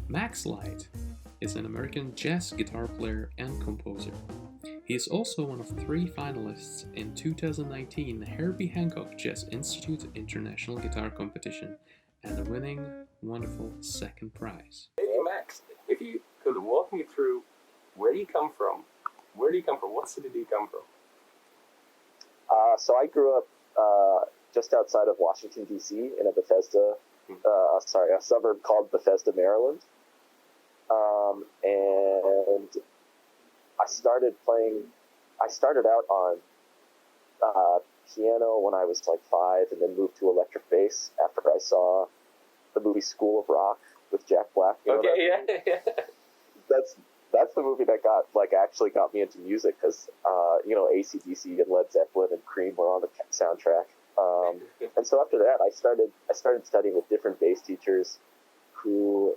Max Light is an American jazz guitar player and composer. He is also one of 3 finalists in 2019 Herbie Hancock Institute International Guitar Competition and a winning wonderful second prize. Hey Max, if you could walk me through where do you come from? What city do you come from? So I grew up just outside of Washington, D.C. in a suburb called Bethesda, Maryland. And I started out on piano when I was like 5 and then moved to electric bass after I saw the movie School of Rock with Jack Black. Yeah. That's the movie that actually got me into music because, AC/DC and Led Zeppelin and Cream were on the soundtrack. And so after that, I started studying with different bass teachers who,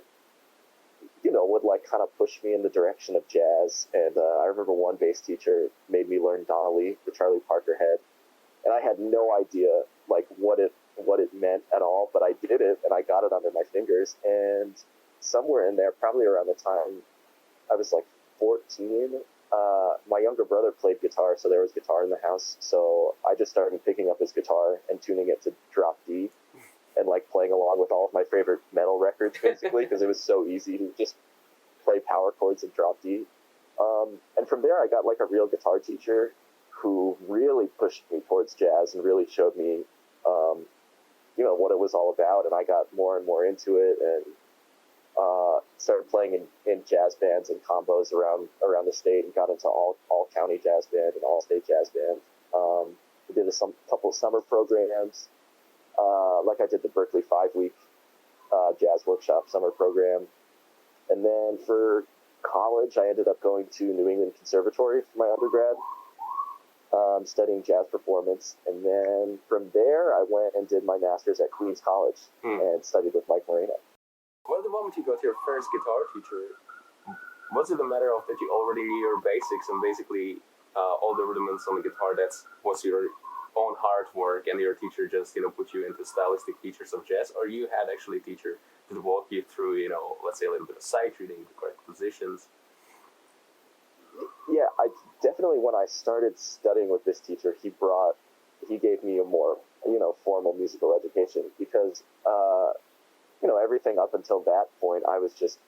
would kind of push me in the direction of jazz. And I remember one bass teacher made me learn Donnelly, the Charlie Parker head. And I had no idea what it meant at all, but I did it and I got it under my fingers. And somewhere in there, probably around the time I was 14, my younger brother played guitar, so there was guitar in the house. So I just started picking up his guitar and tuning it to drop D and playing along with all of my favorite metal records, basically, because it was so easy to just play power chords and drop D. And from there, I got a real guitar teacher who really pushed me towards jazz and really showed me, what it was all about. And I got more and more into it and started playing in jazz bands and combos around the state and got into all county jazz band and all state jazz band. We did couple of summer programs. I did the Berkeley 5-week jazz workshop summer program. And then for college, I ended up going to New England Conservatory for my undergrad, studying jazz performance. And then from there, I went and did my master's at Queens College and studied with Mike Moreno. Well, the moment you got your first guitar teacher, was it a matter of that you already knew your basics and basically all the rudiments on the guitar, was your own hard work, and your teacher just, put you into stylistic features of jazz, or you had actually a teacher to walk you through, let's say a little bit of sight reading, the correct positions? Yeah, I definitely, when I started studying with this teacher, he gave me a more, formal musical education because, everything up until that point, I was just,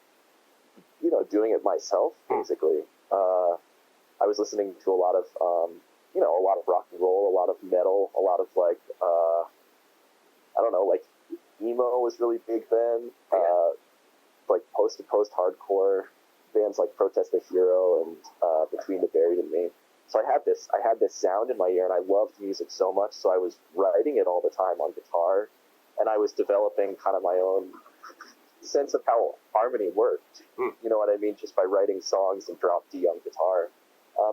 doing it myself, basically. I was listening to a lot of, a lot of rock and roll, a lot of metal, a lot of emo was really big then. Post to post hardcore bands like Protest the Hero and Between the Buried and Me. So I had this sound in my ear, and I loved music so much. So I was writing it all the time on guitar, and I was developing kind of my own sense of how harmony worked. You know what I mean? Just by writing songs and drop D on guitar.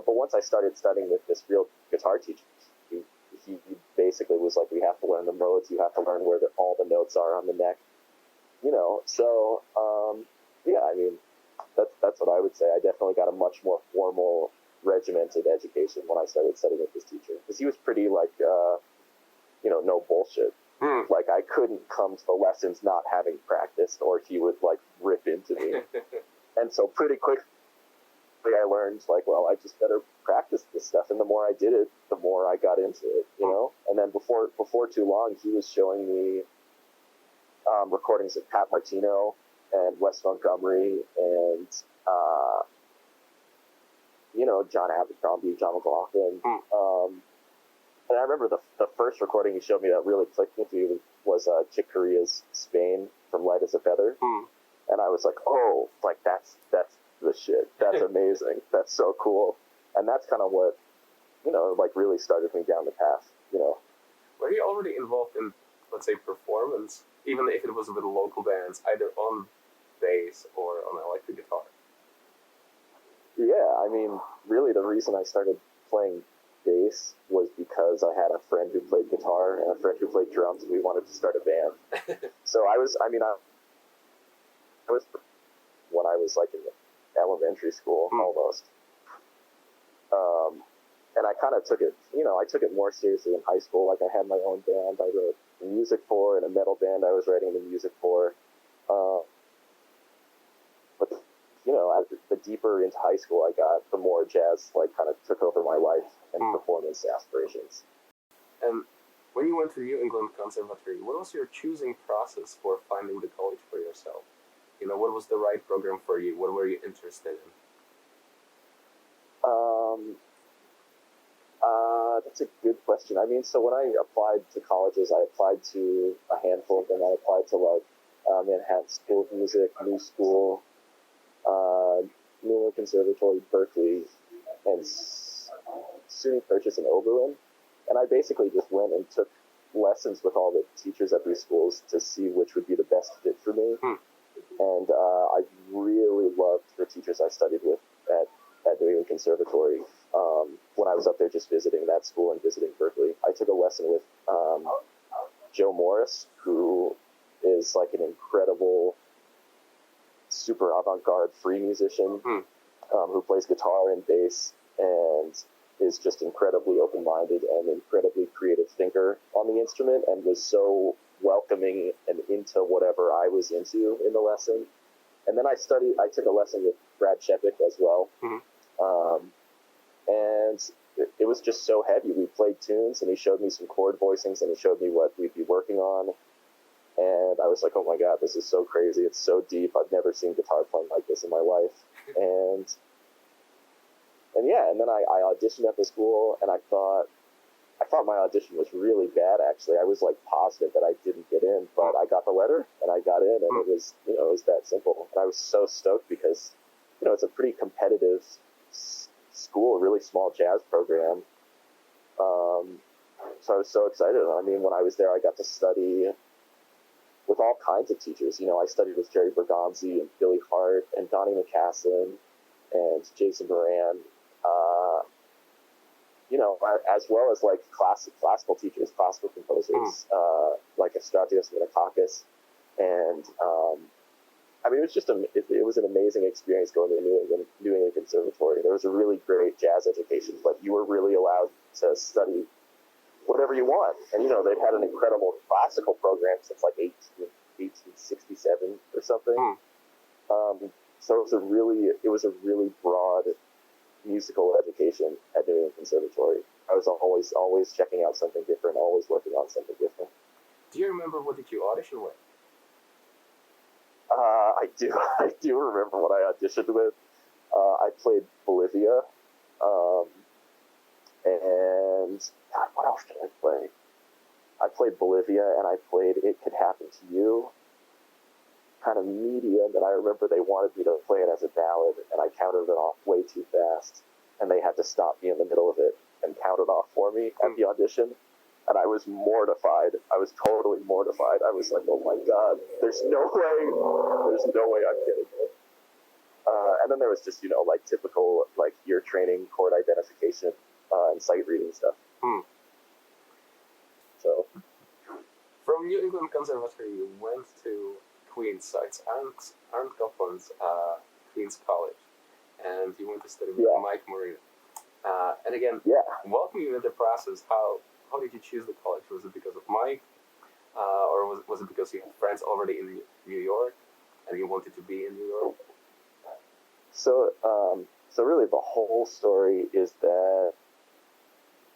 But once I started studying with this real guitar teacher, he basically was like, we have to learn the modes, you have to learn where all the notes are on the neck, So, that's what I would say. I definitely got a much more formal, regimented education when I started studying with this teacher. Because he was pretty, no bullshit. I couldn't come to the lessons not having practiced, or he would, rip into me. And so pretty quickly, I learned, I just better practice this stuff. And the more I did it, the more I got into it, And then before too long, he was showing me recordings of Pat Martino and Wes Montgomery and, John Abercrombie, John McLaughlin. And I remember the first recording he showed me that really clicked with me was Chick Corea's Spain from Light as a Feather. And I was like, oh, that's the shit. That's amazing. That's so cool. And that's kind of what, really started me down the path, Were you already involved in, let's say, performance, even if it was with local bands, either on bass or on electric guitar? Yeah, I mean, really the reason I started playing bass was because I had a friend who played guitar and a friend who played drums, and we wanted to start a band. So I was when I was in elementary school almost. and I kind of took it, I took it more seriously in high school. Like I had my own band I wrote music for, and a metal band I was writing the music for. But as the deeper into high school I got, the more jazz like kind of took over my life and performance aspirations. And when you went to New England Conservatory, what was your choosing process for finding the college for yourself? What was the right program for you? What were you interested in? That's a good question. I mean, so when I applied to colleges, I applied to a handful of them. I applied to Manhattan School of Music, New School, New England Conservatory, Berkeley, and SUNY Purchase in Oberlin. And I basically just went and took lessons with all the teachers at these schools to see which would be the best fit for me. And I really loved the teachers I studied with at New England Conservatory. When I was up there just visiting that school and visiting Berkeley, I took a lesson with Joe Morris, who is like an incredible, super avant-garde free musician who plays guitar and bass and is just incredibly open-minded and incredibly creative thinker on the instrument, and was so welcoming and into whatever I was into in the lesson. And then I took a lesson with Brad Shepik as well. And it was just so heavy. We played tunes, and he showed me some chord voicings, and he showed me what we'd be working on. And I was like, oh my God, this is so crazy. It's so deep. I've never seen guitar playing like this in my life. And then I auditioned at the school, and I thought my audition was really bad, actually. I was like positive that I didn't get in, but I got the letter and I got in, and it was that simple. And I was so stoked because, it's a pretty competitive school, a really small jazz program. So I was so excited. I mean, when I was there, I got to study with all kinds of teachers. I studied with Jerry Bergonzi and Billy Hart and Donnie McCaslin and Jason Moran, as well as like classical teachers, classical composers, like Estragios Mitakakis. And I mean, it was an amazing experience going to the New England Conservatory. There was a really great jazz education, but you were really allowed to study whatever you want. And, they've had an incredible classical program since like 1867 or something. So it was a really broad musical education at New England Conservatory. I was always checking out something different, always working on something different. Do you remember what did you audition with? I do. I do remember what I auditioned with. I played Bolivia, and God, what else did I play? I played Bolivia, and I played "It Could Happen to You." Kind of medium, and I remember they wanted me to play it as a ballad, and I counted it off way too fast, and they had to stop me in the middle of it and count it off for me at the audition. And I was mortified. I was totally mortified. I was like, oh my God, there's no way I'm getting it. And then there was just, like typical, like ear training, chord identification, and sight reading stuff. So. From New England Conservatory, you went to Queens, so it's Arndt Kaufman's Queens College, and you went to study with Mike Marino. And again, walk me through the process. How did you choose the college? Was it because of Mike, or was it because you had friends already in New York, and you wanted to be in New York? So really, the whole story is that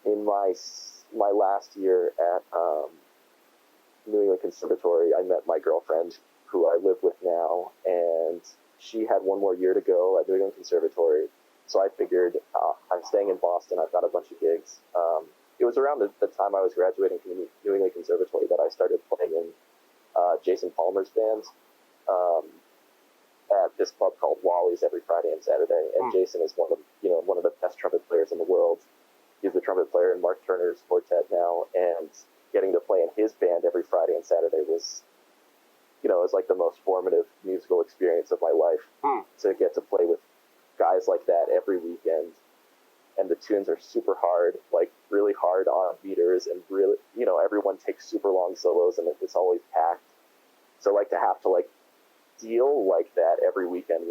in my last year at New England Conservatory, I met my girlfriend, who I live with now, and she had one more year to go at New England Conservatory. So I figured, I'm staying in Boston. I've got a bunch of gigs. It was around the time I was graduating from the New England Conservatory that I started playing in Jason Palmer's band at this club called Wally's every Friday and Saturday. And Jason is one of the best trumpet players in the world. He's the trumpet player in Mark Turner's quartet now, and getting to play in his band every Friday and Saturday was, it was like the most formative musical experience of my life. To get to play with guys like that every weekend, and the tunes are super hard, like really hard on meters, and really, everyone takes super long solos, and it's always packed. So like to have to like deal like that every weekend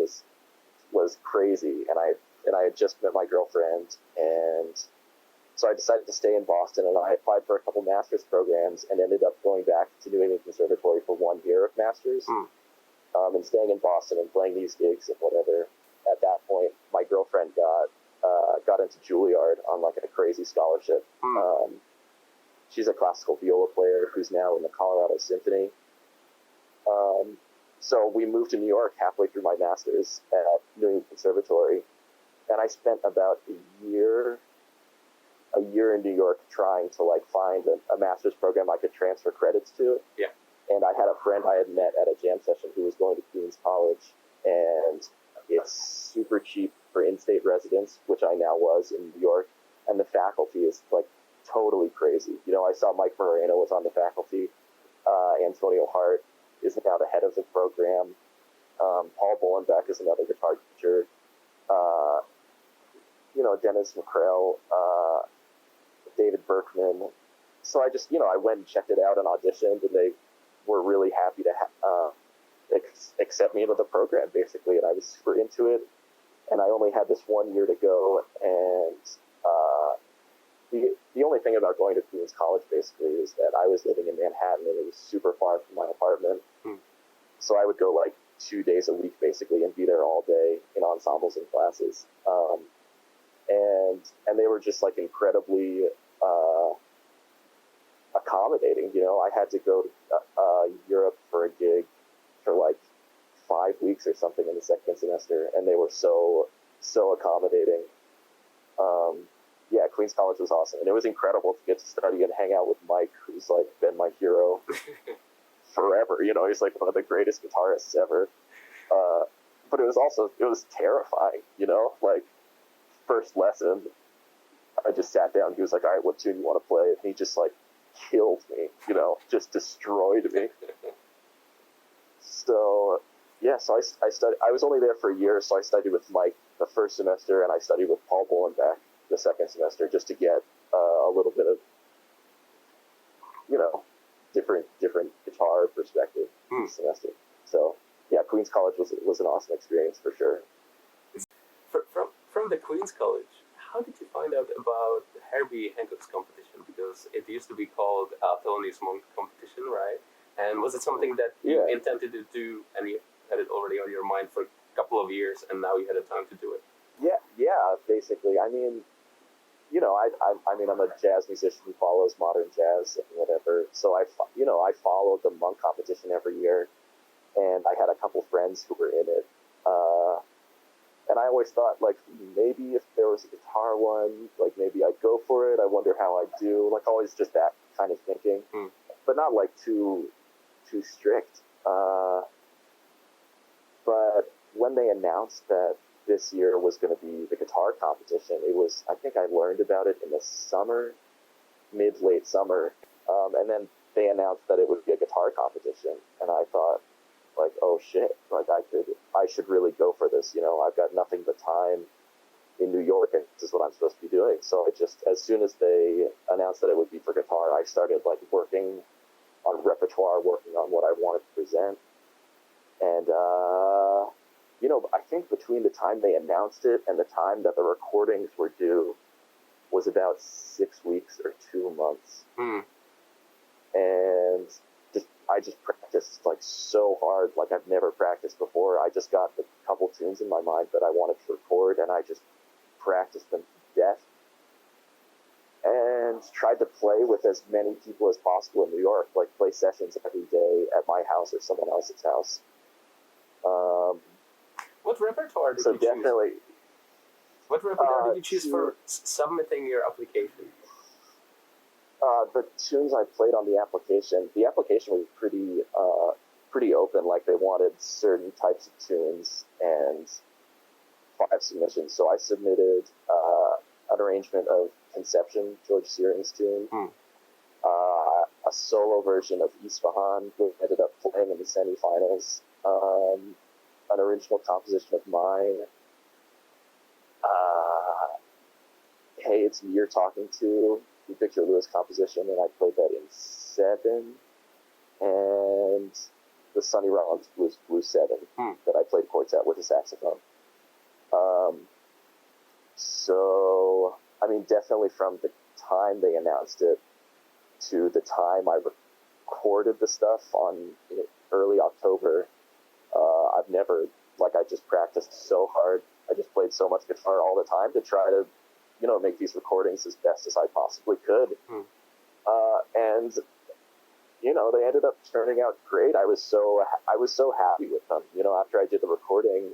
was crazy. And I had just met my girlfriend, and So I decided to stay in Boston, and I applied for a couple master's programs and ended up going back to New England Conservatory for 1 year of master's, and staying in Boston and playing these gigs and whatever. At that point, my girlfriend got into Juilliard on like a crazy scholarship. She's a classical viola player who's now in the Colorado Symphony. So we moved to New York halfway through my master's at New England Conservatory, and I spent about a year in New York trying to like find a master's program I could transfer credits to. Yeah. And I had a friend I had met at a jam session who was going to Queens College, and it's super cheap for in-state residents, which I now was in New York, and the faculty is like totally crazy. You know, I saw Mike Moreno was on the faculty. Antonio Hart is now the head of the program. Paul Bolenbeck is another guitar teacher. Dennis McCrail, David Berkman. So I just, I went and checked it out and auditioned, and they were really happy to accept me into the program, basically, and I was super into it. And I only had this 1 year to go, and the only thing about going to Queens College, basically, is that I was living in Manhattan, and it was super far from my apartment. So I would go, like, 2 days a week, basically, and be there all day in ensembles and classes. And they were just, like, incredibly accommodating. I had to go to Europe for a gig for, like, 5 weeks or something in the second semester, and they were so accommodating. Yeah, Queens College was awesome, and it was incredible to get to study and hang out with Mike, who's like been my hero forever. He's like one of the greatest guitarists ever. But it was terrifying. Like first lesson, I just sat down. He was like, "All right, what tune you want to play?" And he just like killed me. Just destroyed me. So yeah, so I studied. I was only there for a year, so I studied with Mike the first semester, and I studied with Paul Bolenbeck the second semester, just to get a little bit of different guitar perspective each semester. So yeah, Queens College was an awesome experience for sure. From the Queens College, how did you find out about Herbie Hancock's competition? Because it used to be called Thelonious Monk competition, right? And was it something that you intended to do, and you had it already on your mind for a couple of years, and now you had the time to do it? Yeah, basically. I mean, I'm a jazz musician who follows modern jazz and whatever. So I followed the Monk competition every year, and I had a couple friends who were in it. And I always thought, like, maybe if there was a guitar one, like, maybe I'd go for it. I wonder how I'd do. Like, always just that kind of thinking. But not, like, too strict. But when they announced that this year was going to be the guitar competition, I think I learned about it in the summer, late summer. And then they announced that it would be a guitar competition. And I thought, like, oh shit, like I should really go for this. I've got nothing but time in New York, and this is what I'm supposed to be doing. So as soon as they announced that it would be for guitar, I started like working on repertoire, working on what I wanted to present. And, I think between the time they announced it and the time that the recordings were due was about 6 weeks or 2 months. And I just practiced like so hard, like I've never practiced before. I just got a couple tunes in my mind that I wanted to record, and I just practiced them to death and tried to play with as many people as possible in New York, like play sessions every day at my house or someone else's house. What repertoire did you choose? What repertoire did you choose for submitting your application? The tunes I played on the application was pretty open. Like they wanted certain types of tunes and 5 submissions. So I submitted an arrangement of Conception, George Shearing's tune, a solo version of Isfahan, which ended up playing in the semifinals, an original composition of mine, Hey, It's Me You're Talking To, the Victor Lewis composition, and I played that in 7, and the Sonny Rollins Blues 7 that I played quartet with a saxophone. So, I mean, definitely from time they announced it to the time I recorded the stuff on early October, I've never, I just practiced so hard. I just played so much guitar all the time to try to, make these recordings as best as I possibly could. And they ended up turning out great. I was so happy with them. After I did the recording,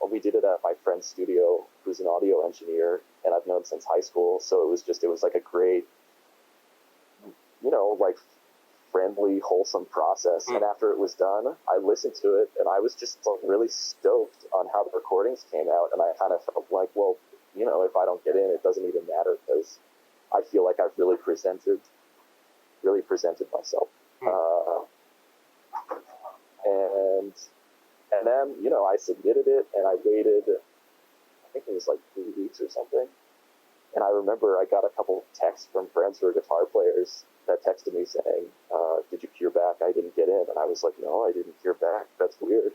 we did it at my friend's studio, who's an audio engineer, and I've known since high school. So it was like a great, friendly, wholesome process. And after it was done, I listened to it, and I was just really stoked on how the recordings came out. And I kind of felt like, well, if I don't get in, it doesn't even matter, because I feel like I've really presented myself. And then, I submitted it, and I waited, I think it was 3 weeks or something. And I remember I got a couple texts from friends who are guitar players that texted me saying, did you hear back? I didn't get in. And I was like, no, I didn't hear back. That's weird.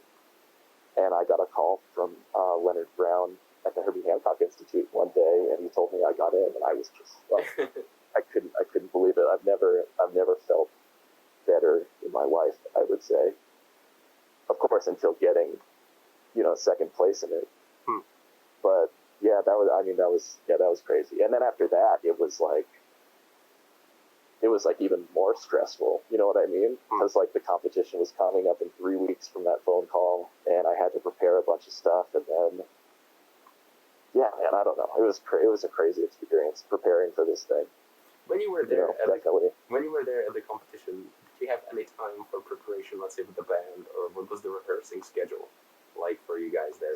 And I got a call from Leonard Brown at the Herbie Hancock Institute one day, and he told me I got in, and I was just I couldn't believe it. I've never felt better in my life, I would say. Of course, until getting, second place in it. But yeah, that was crazy. And then after that, it was even more stressful. You know what I mean? Because the competition was coming up in 3 weeks from that phone call, and I had to prepare a bunch of stuff, and then I don't know. It was a crazy experience preparing for this thing. When you were there, when you were there at the competition, did you have any time for preparation, let's say with the band, or what was the rehearsing schedule like for you guys there?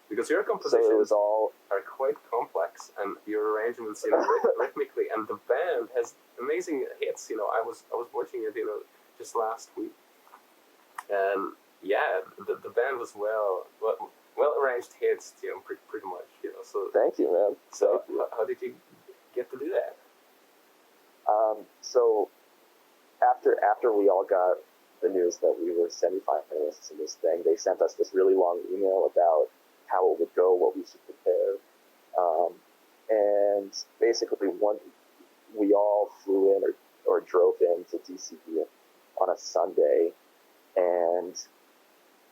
Because your compositions are quite complex, and your arrangements, rhythmically, and the band has amazing hits. I was watching it, just last week, and the band was well arranged hits, pretty much, So thank you, man. So how did you get to do that? So after we all got the news that we were semifinalists in this thing, they sent us this really long email about how it would go, what we should prepare, and basically we all flew in or drove in to DC on a Sunday, and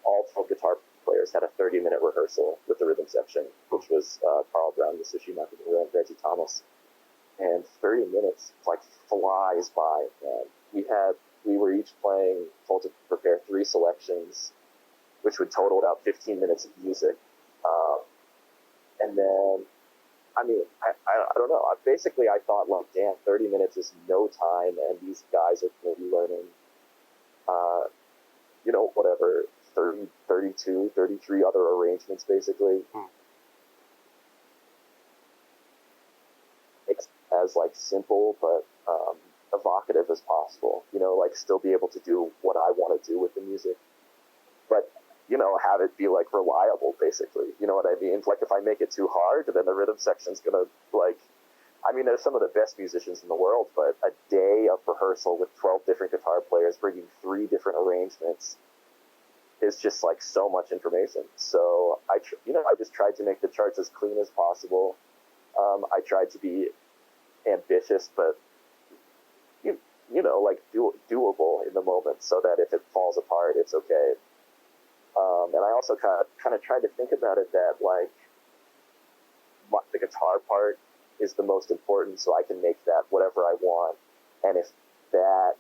all 12 guitar players had a 30-minute rehearsal with the rhythm section, which was Carl Brown, Yasushi Nakamura, and Reggie Thomas. And 30 minutes flies by. We were each told to prepare 3 selections, which would total about 15 minutes of music. And then, I don't know. Basically, I thought, damn, 30 minutes is no time, and these guys are going to be learning, whatever, 30, 32, 33 other arrangements, basically. As simple but evocative as possible, still be able to do what I want to do with the music, but have it be reliable, basically. You know what I mean? If I make it too hard, then the rhythm section's gonna they're some of the best musicians in the world, but a day of rehearsal with 12 different guitar players bringing 3 different arrangements is just so much information. So I just tried to make the charts as clean as possible. I tried to be ambitious, but doable in the moment, so that if it falls apart, it's okay. And I also kind of tried to think about it that the guitar part is the most important, so I can make that whatever I want. And if that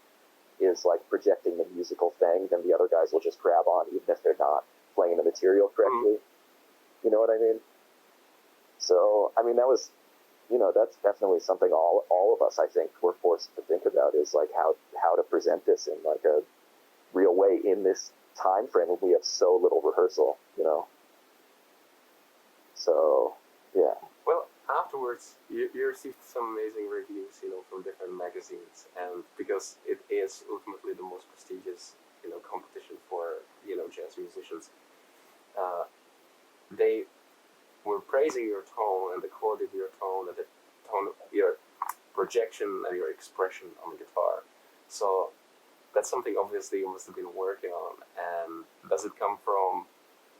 is projecting the musical thing, then the other guys will just grab on, even if they're not playing the material correctly. You know what I mean? So that was, that's definitely something all of us, I think, were forced to think about, is how to present this in a real way in this time frame when we have so little rehearsal, So, yeah. Well, afterwards, you received some amazing reviews, from different magazines, and because it is ultimately the most prestigious, competition for, jazz musicians, they were praising your tone and the quality of your tone and the tone of your projection and your expression on the guitar. So that's something obviously you must have been working on. And does it come from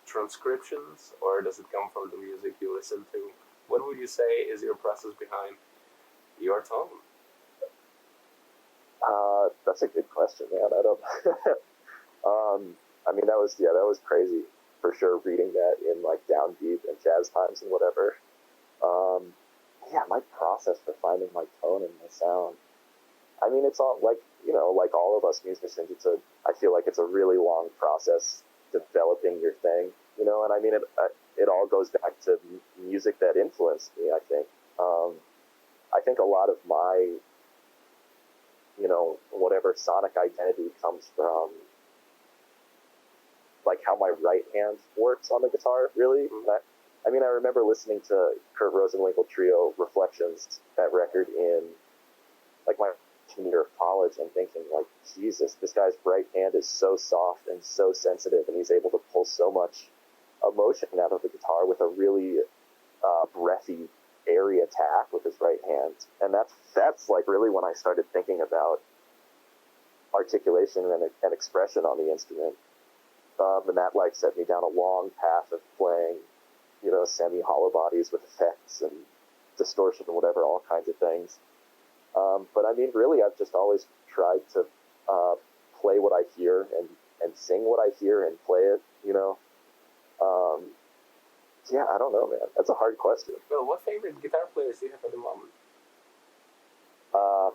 transcriptions, or does it come from the music you listen to what would you say is your process behind your tone? That's a good question, man. I don't. I mean, that was crazy for sure. Reading that in like Downbeat and Jazz Times and whatever. Yeah, my process for finding my tone and my sound. I mean, it's all like, like all of us musicians. I feel like it's a really long process developing your thing, and I mean, it all goes back to music that influenced me. I think a lot of my, whatever sonic identity comes from like how my right hand works on the guitar, really. I mean, I remember listening to Kurt Rosenwinkel Trio Reflections, that record in like my year of college, and thinking like, Jesus, this guy's right hand is so soft and so sensitive, and he's able to pull so much emotion out of the guitar with a really breathy, airy attack with his right hand. And that's like really when I started thinking about articulation and expression on the instrument. And that like set me down a long path of playing, semi-hollow bodies with effects and distortion and whatever, all kinds of things. But I mean, really, I've just always tried to play what I hear and sing what I hear and play it, Yeah, I don't know, man. That's a hard question. Well, what favorite guitar players do you have at the moment?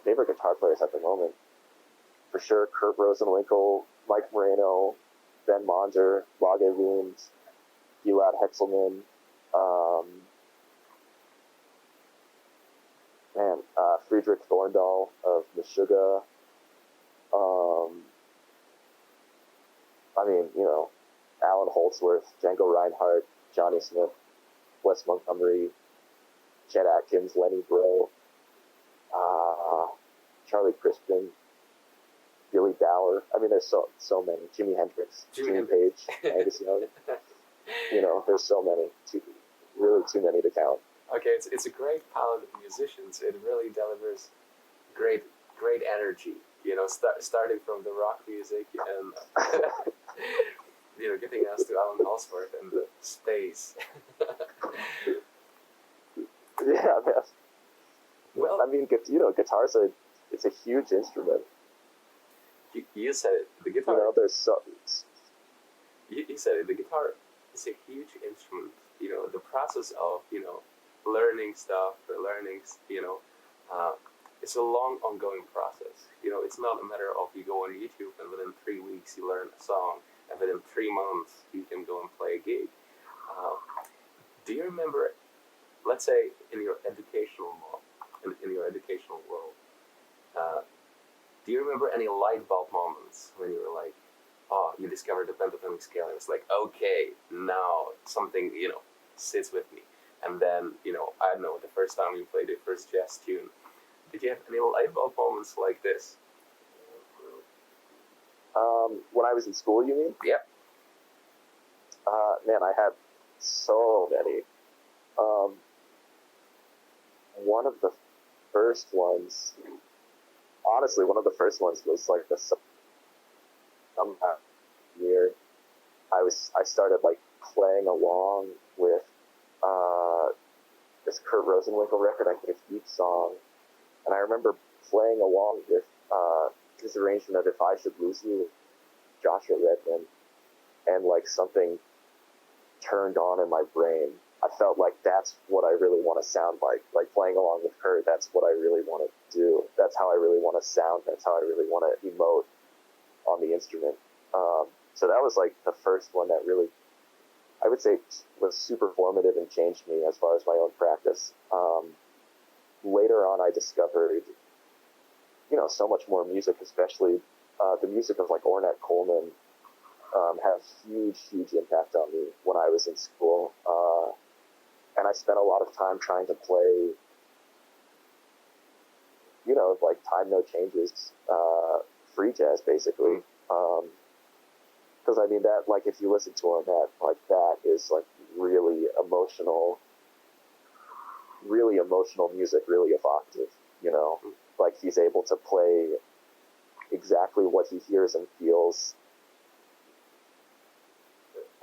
Favorite guitar players at the moment? For sure, Kurt Rosenwinkel, Mike Moreno, Ben Monder, Lage Lund, Gilad Hexelman, Friedrich Thorndal of Meshuggah. I mean, Alan Holdsworth, Django Reinhardt, Johnny Smith, Wes Montgomery, Chet Atkins, Lenny Breau, Charlie Crispin, Billy Bauer. I mean, there's so many. Jimi Hendrix, Jimmy Page, Angus Young. There's so many. Really too many to count. Okay, it's a great palette of musicians. It really delivers great energy. Starting from the rock music and getting us to Alan Holdsworth and the space. Yeah, man. Well, I mean, guitar's it's a huge instrument. You said it. The guitar. There's so. You said it. The guitar is a huge instrument. The process of learning stuff, it's a long, ongoing process. It's not a matter of you go on YouTube and within 3 weeks you learn a song, and within 3 months you can go and play a gig. Do you remember, let's say, in your educational world, do you remember any light bulb moments when you were like, oh, you discovered the pentatonic scale, and it's like, okay, now something, sits with me. And then, I don't know, the first time you played your first jazz tune, did you have any light bulb moments like this? When I was in school, you mean? Yep. Man, I had so many. One of the first ones, honestly, was like the year. I started like playing along with this Kurt Rosenwinkel record. I think it's Each Song, and I remember playing along with his arrangement of If I Should Lose You with Joshua Redman, and like something turned on in my brain. I felt like that's what I really want to sound like playing along with Kurt. That's what I really want to do. That's how I really want to sound. That's how I really want to emote on the instrument. So that was like the first one that really, I would say, was super formative and changed me as far as my own practice. Later on, I discovered, so much more music, especially the music of like Ornette Coleman, had a huge impact on me when I was in school. And I spent a lot of time trying to play, like time no changes, free jazz, basically. Because I mean that, like, if you listen to Ornette, like that is like really emotional music, really evocative. Like he's able to play exactly what he hears and feels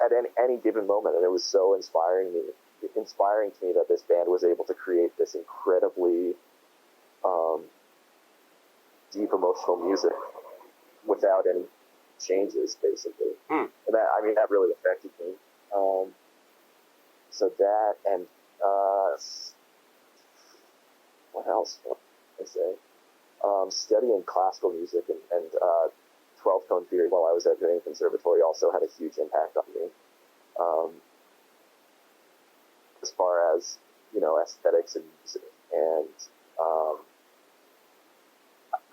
at any given moment, and it was so inspiring me inspiring to me that this band was able to create this incredibly deep emotional music without any changes, basically. And that really affected me. So that, and what else? What can I say? Studying classical music and 12-tone theory while I was at the conservatory also had a huge impact on me. As far as, aesthetics and music. And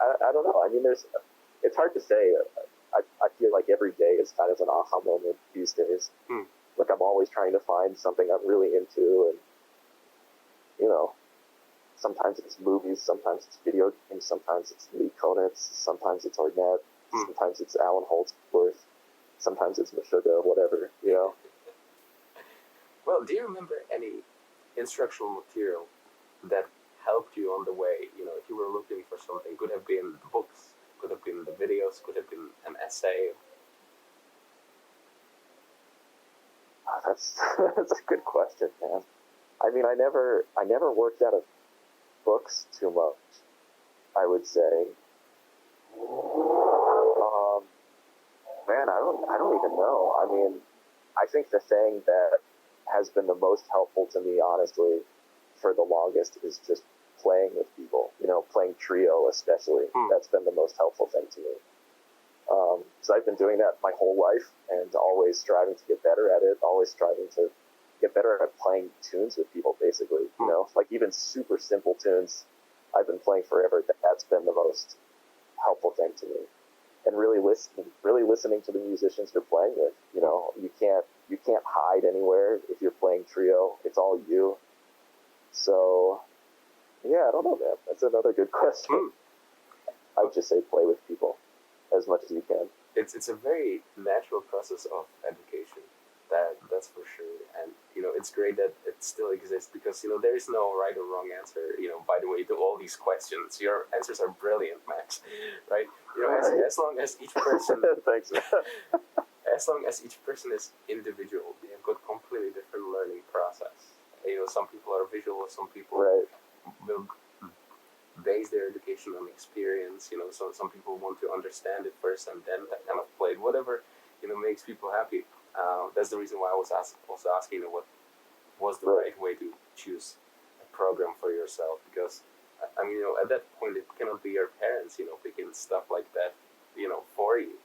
I don't know. I mean, it's hard to say. I feel like every day is kind of an aha moment these days. Like I'm always trying to find something I'm really into, and sometimes it's movies, sometimes it's video games, sometimes it's Lee Konitz, sometimes it's Ornette, sometimes it's Alan Holdsworth, sometimes it's Meshuggah, whatever, Well, do you remember any instructional material that helped you on the way? If you were looking for something, could have been the books, could have been the videos, could have been an essay. That's a good question, man. I mean, I never worked out of books too much, I would say. Man, I don't even know. I mean, I think the thing that has been the most helpful to me, honestly, for the longest is just playing with people, playing trio especially. That's been the most helpful thing to me. So I've been doing that my whole life and always striving to get better at it, always striving to get better at playing tunes with people, basically, like even super simple tunes I've been playing forever. That's been the most helpful thing to me. And really listening to the musicians you're playing with. You can't hide anywhere if you're playing trio. It's all you. So, yeah, I don't know, man. That's another good question. I would just say play with people as much as you can. It's a very natural process of education. That's for sure. And it's great that it still exists because there is no right or wrong answer. By the way, to all these questions, your answers are brilliant, Max. Right? As long as each person Thanks, man. As long as each person is individual, they have got completely different learning process. Some people are visual, some people will base their education on experience. So some people want to understand it first and then kind of play it. Whatever makes people happy. That's the reason why I was also asking what was the right way to choose a program for yourself, because I mean at that point it cannot be your parents picking stuff like that for you.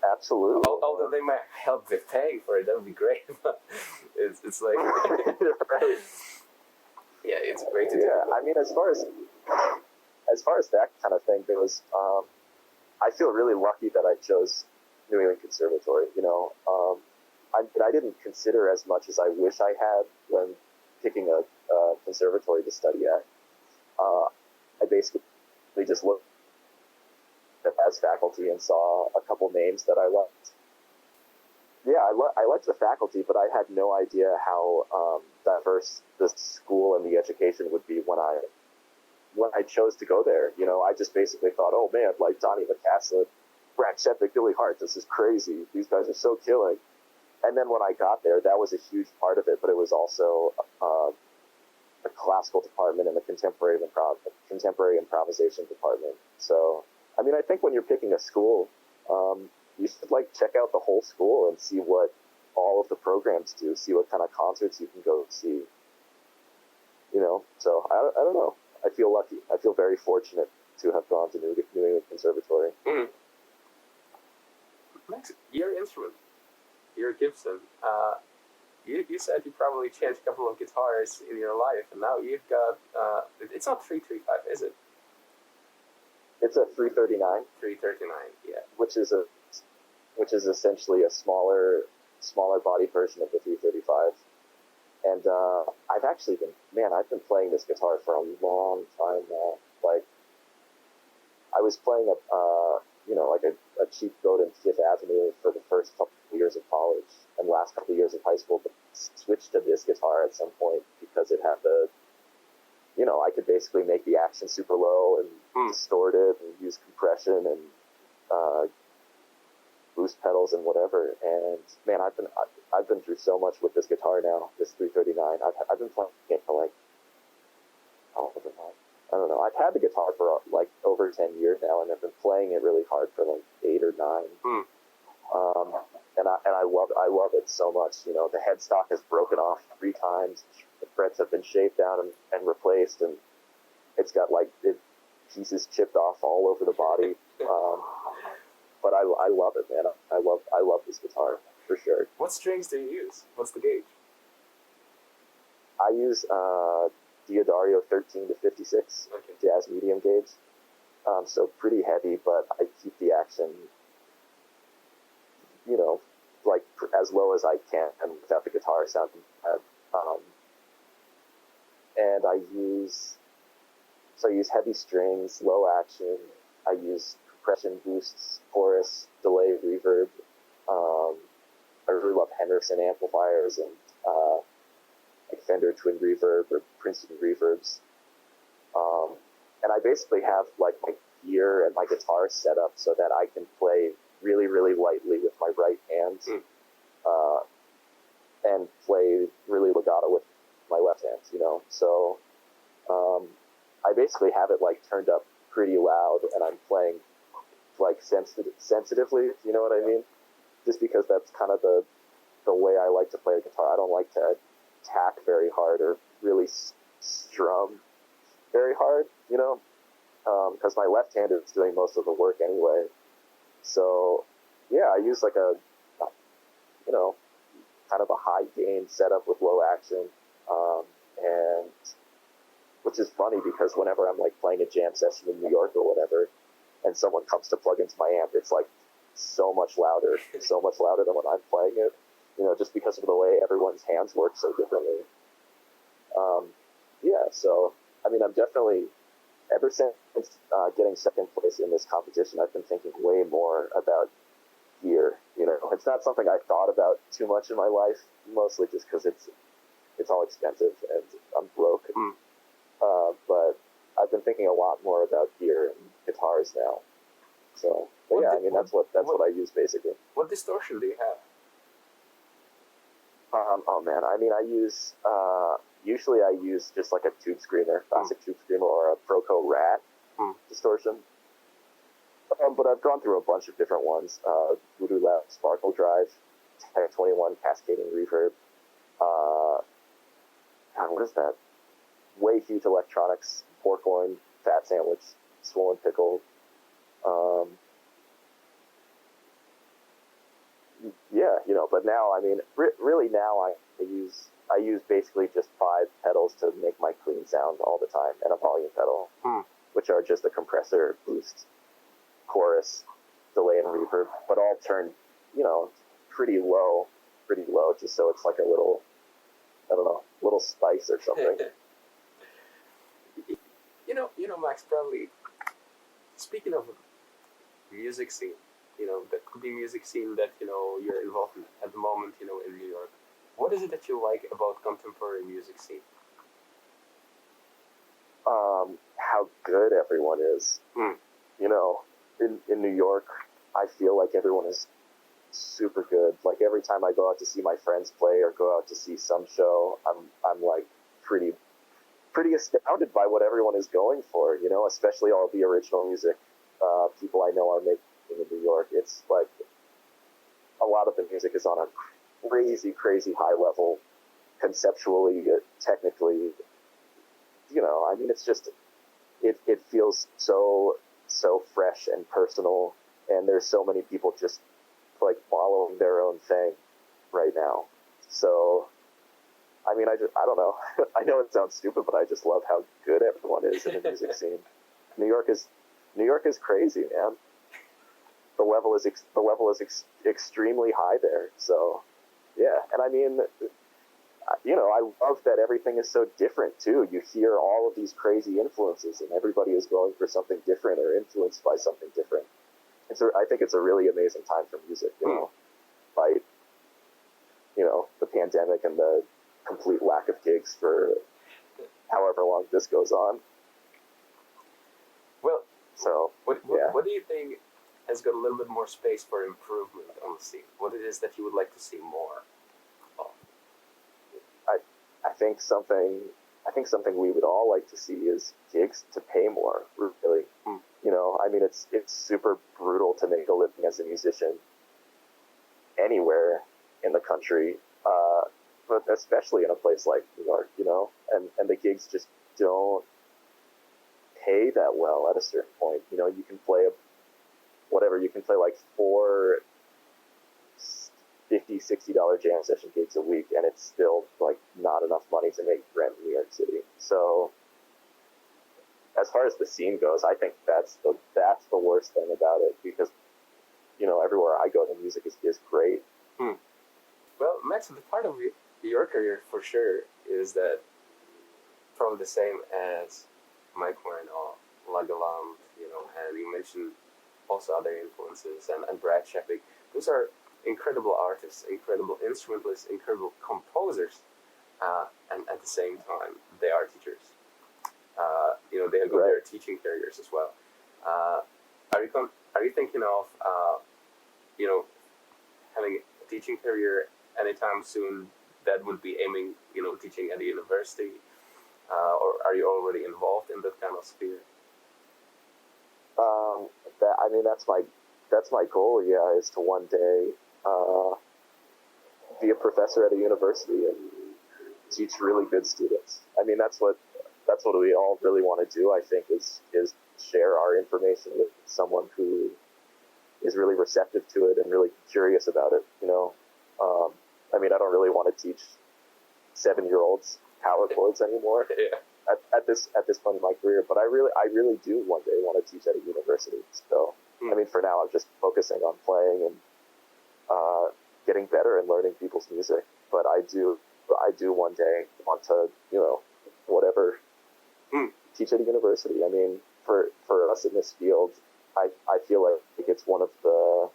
Absolutely. Although they might help with paying for it, that would be great. But it's like right. Yeah, it's great to do. Yeah, I mean, as far as that kind of thing goes, I feel really lucky that I chose New England Conservatory. I didn't consider as much as I wish I had when picking a conservatory to study at. I basically just looked as faculty and saw a couple names that I liked. Yeah, I liked the faculty, but I had no idea how diverse the school and the education would be when I chose to go there. I just basically thought, oh man, like Donnie McCaslin, Brad Shepik, Billy Hart, this is crazy. These guys are so killing. And then when I got there, that was a huge part of it, but it was also the classical department and the contemporary improvisation department. So, I mean, I think when you're picking a school, you should check out the whole school and see what all of the programs do, see what kind of concerts you can go see. So I don't know. I feel lucky. I feel very fortunate to have gone to New England Conservatory. Max, your instrument, your Gibson. You said you probably changed a couple of guitars in your life, and now you've got. It's not 335, is it? It's a 339. 339, yeah. Which is essentially a smaller body version of the 335. And I've been playing this guitar for a long time now. I was playing a cheap goat in Fifth Avenue for the first couple of years of college and last couple of years of high school, but switched to this guitar at some point because it had I could basically make the action super low and distort it and use compression and boost pedals and whatever. And man, I've been through so much with this guitar now, this 339. I've been playing it for like, I don't know. I've had the guitar for like over 10 years now, and I've been playing it really hard for like 8 or 9. And I love it so much. You know, the headstock has broken off 3 times. The frets have been shaved down and replaced, and it's got like pieces chipped off all over the body. But I love it, man. I love this guitar for sure. What strings do you use? What's the gauge? I use Diodario 13 to 56 jazz medium gauge. So pretty heavy, but I keep the action, you know, like as low as I can, and without the guitar sounding bad. And I use heavy strings, low action. I use compression boosts, chorus, delay, reverb. I really love Henderson amplifiers and like Fender Twin Reverb or Princeton reverbs. And I basically have like my gear and my guitar set up so that I can play really, really lightly with my right hand, and play really legato with my left hand, you know. So I basically have it like turned up pretty loud, and I'm playing like sensitively, you know what I mean? Just because that's kind of the way I like to play the guitar. I don't like to tack very hard or really strum very hard, you know, because my left hand is doing most of the work anyway. So yeah, I use like a, you know, kind of a high gain setup with low action, and which is funny because whenever I'm like playing a jam session in New York or whatever, and someone comes to plug into my amp, it's like so much louder than when I'm playing it, you know, just because of the way everyone's hands work so differently. Yeah, so I mean, I'm definitely, ever since getting second place in this competition, I've been thinking way more about gear. You know, it's not something I thought about too much in my life, mostly just because it's all expensive and I'm broke. But I've been thinking a lot more about gear and guitars now. So, but yeah, I mean, that's what I use basically. What distortion do you have? Oh man, I mean, I use usually I use just like a tube screamer, classic tube screamer, or a Proco Rat distortion. But I've gone through a bunch of different ones. Voodoo Lab Sparkle Drive, Tech 21 Cascading Reverb. God, what is that? Way Huge Electronics, Pork-Loin, Fat Sandwich, Swollen Pickle. Yeah, you know, but now, I mean, really now I use basically just 5 pedals to make my clean sound all the time, and a volume pedal, which are just a compressor, boost, chorus, delay, and reverb, but all turned, you know, pretty low, just so it's like a little, I don't know, little spice or something. You know, Max, probably, speaking of music scene, you know, that could be music scene that, you know, you're involved in at the moment, you know, in New York. What is it that you like about contemporary music scene? How good everyone is. You know, in New York, I feel like everyone is super good. Like every time I go out to see my friends play or go out to see some show, I'm like pretty astounded by what everyone is going for, you know, especially all the original music people I know are making in New York. It's like a lot of the music is on a crazy high level, conceptually, technically, you know, I mean, it's just, it feels so fresh and personal, and there's so many people just like following their own thing right now. So I mean, I don't know. I know it sounds stupid, but I just love how good everyone is in the music scene. New York is crazy, man. The level is extremely high there. So, yeah. And I mean, you know, I love that everything is so different too. You hear all of these crazy influences, and everybody is going for something different or influenced by something different. I think it's a really amazing time for music. You know, by, you know, the pandemic and the complete lack of gigs for however long this goes on. Well, so what do you think has got a little bit more space for improvement on the scene? What it is that you would like to see more of? I think something we would all like to see is gigs to pay more. Really, you know, I mean, it's super brutal to make a living as a musician anywhere in the country, but especially in a place like New York, you know, and the gigs just don't pay that well at a certain point. You know, you can play you can play like $4 $50 $60 jam session gigs a week, and it's still like not enough money to make rent in New York City. So as far as the scene goes, I think that's the worst thing about it, because, you know, everywhere I go, the music is great. Well, Max, the part of your career for sure is that probably the same as Mike Warren, Lagaland, you know, and you mentioned also other influences, and Brad Shepik. Those are incredible artists, incredible instrumentalists, incredible composers, and at the same time, they are teachers. You know, they have got their teaching careers as well. Are you thinking of, you know, having a teaching career anytime soon that would be aiming, you know, teaching at a university, or are you already involved in that kind of sphere? That's my goal. Yeah, is to one day be a professor at a university and teach really good students. I mean, that's what we all really want to do, I think, is share our information with someone who is really receptive to it and really curious about it, you know. I mean, I don't really want to teach 7-year-olds power chords anymore at this point in my career, but I really do one day want to teach at a university. So, I mean, for now, I'm just focusing on playing and getting better and learning people's music. But I do one day want to, you know, whatever, teach at a university. I mean, for us in this field, I feel like it's one of the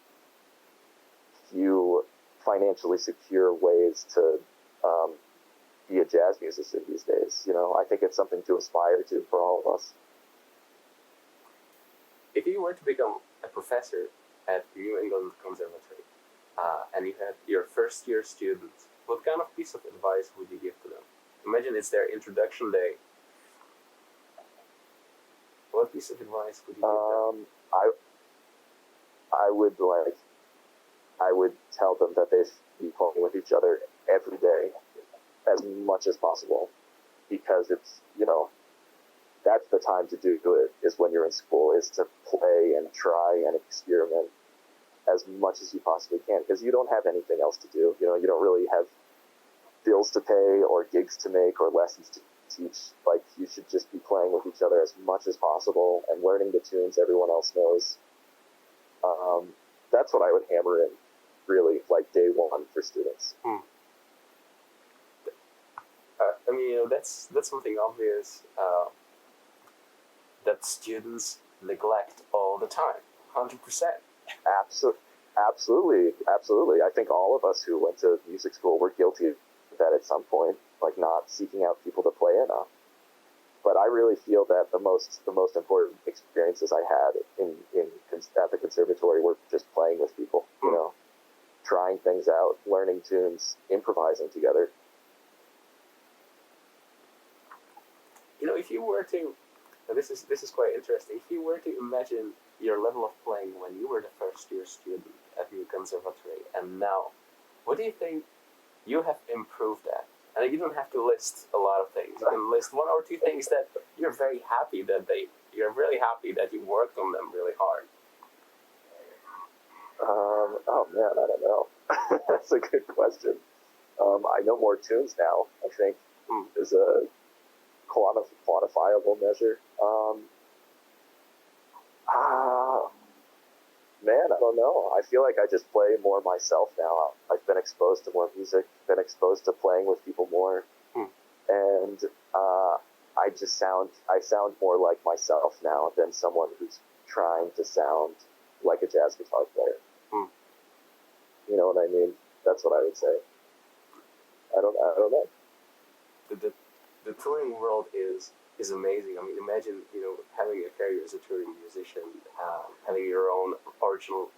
few financially secure ways to be a jazz musician these days. You know, I think it's something to aspire to for all of us. If you were to become a professor at New England Conservatory, and you had your first year students, what kind of piece of advice would you give to them? Imagine it's their introduction day. What piece of advice would you give them? I would tell them that they should be playing with each other every day as much as possible, because it's, you know, that's the time to do it, is when you're in school, is to play and try and experiment as much as you possibly can, because you don't have anything else to do. You know, you don't really have bills to pay or gigs to make or lessons to teach. Like, you should just be playing with each other as much as possible and learning the tunes everyone else knows. That's what I would hammer in, really, like day one for students. I mean, you know, that's something obvious that students neglect all the time, 100%. Absolutely. I think all of us who went to music school were guilty of that at some point, like not seeking out people to play enough. But I really feel that the most important experiences I had at the conservatory were just playing with people, you know, trying things out, learning tunes, improvising together. You know, if you were to, this is quite interesting. If you were to imagine your level of playing when you were the first year student at the conservatory and now, what do you think you have improved at? And you don't have to list a lot of things. You can list 1 or 2 things that you're very happy you're really happy that you worked on them really hard. Oh man, I don't know. That's a good question. I know more tunes now, I think, is a quantifiable measure. Man, I don't know. I feel like I just play more myself now. I've been exposed to more music, been exposed to playing with people more, and I sound more like myself now than someone who's trying to sound like a jazz guitar player. You know what I mean? That's what I would say. I don't know. The touring world is amazing. I mean, imagine, you know, having a career as a touring musician, having your own, or virtual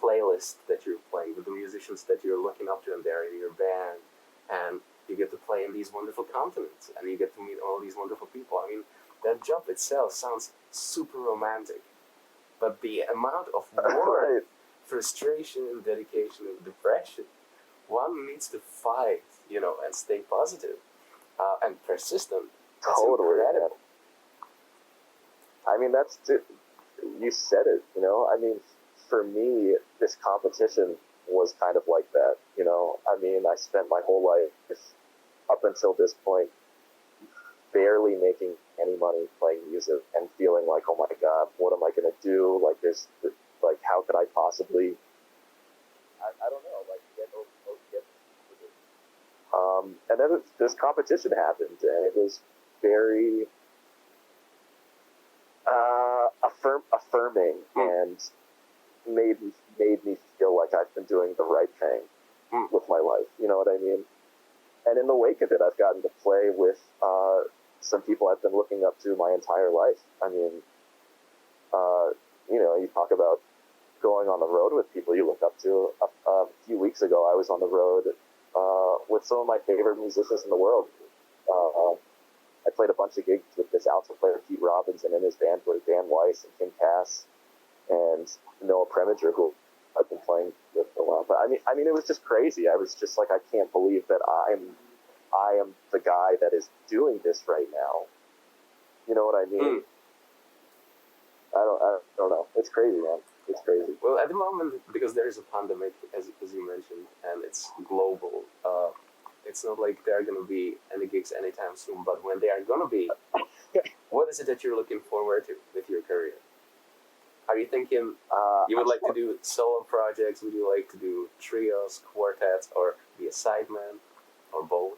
playlist that you're playing with the musicians that you're looking up to and they're in your band, and you get to play in these wonderful continents and you get to meet all these wonderful people. I mean, that job itself sounds super romantic, but the amount of work, Right. frustration, dedication, and depression one needs to fight, and stay positive and persistent. That's Totally. incredible. I mean, you said it, I mean, for me, this competition was kind of like that, I mean, I spent my whole life up until this point barely making any money playing music and feeling like, oh my God, what am I going to do? Like, how could I possibly, I don't know, like, get and then this competition happened, and it was very affirming and made me feel like I've been doing the right thing with my life. You know what I mean? And in the wake of it, I've gotten to play with some people I've been looking up to my entire life. I mean, you talk about going on the road with people you look up to. A few weeks ago, I was on the road with some of my favorite musicians in the world. I played a bunch of gigs with this alto player, Pete Robbins, and in his band were Dan Weiss and Kim Cass and Noah Preminger, who I've been playing with for a while. But I mean, it was just crazy. I was just like, I can't believe that I am the guy that is doing this right now. You know what I mean? I don't know. It's crazy, man. It's crazy. Well, at the moment, because there is a pandemic, as you mentioned, and it's global, it's not like there are going to be any gigs anytime soon, but when they are going to be, what is it that you're looking forward to with your career? Are you thinking you would like to do solo projects? Would you like to do trios, quartets, or be a sideman, or both?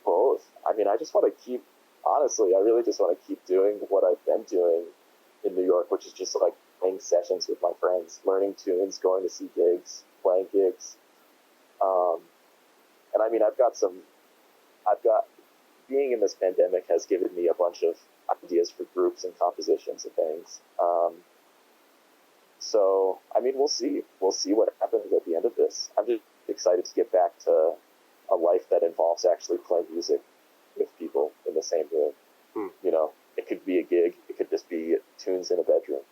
Both. I mean, I really just want to keep doing what I've been doing in New York, which is just like playing sessions with my friends, learning tunes, going to see gigs, playing gigs. And I mean, being in this pandemic has given me a bunch of ideas for groups and compositions and things. So, I mean, we'll see what happens at the end of this. I'm just excited to get back to a life that involves actually playing music with people in the same room. It could be a gig. It could just be tunes in a bedroom.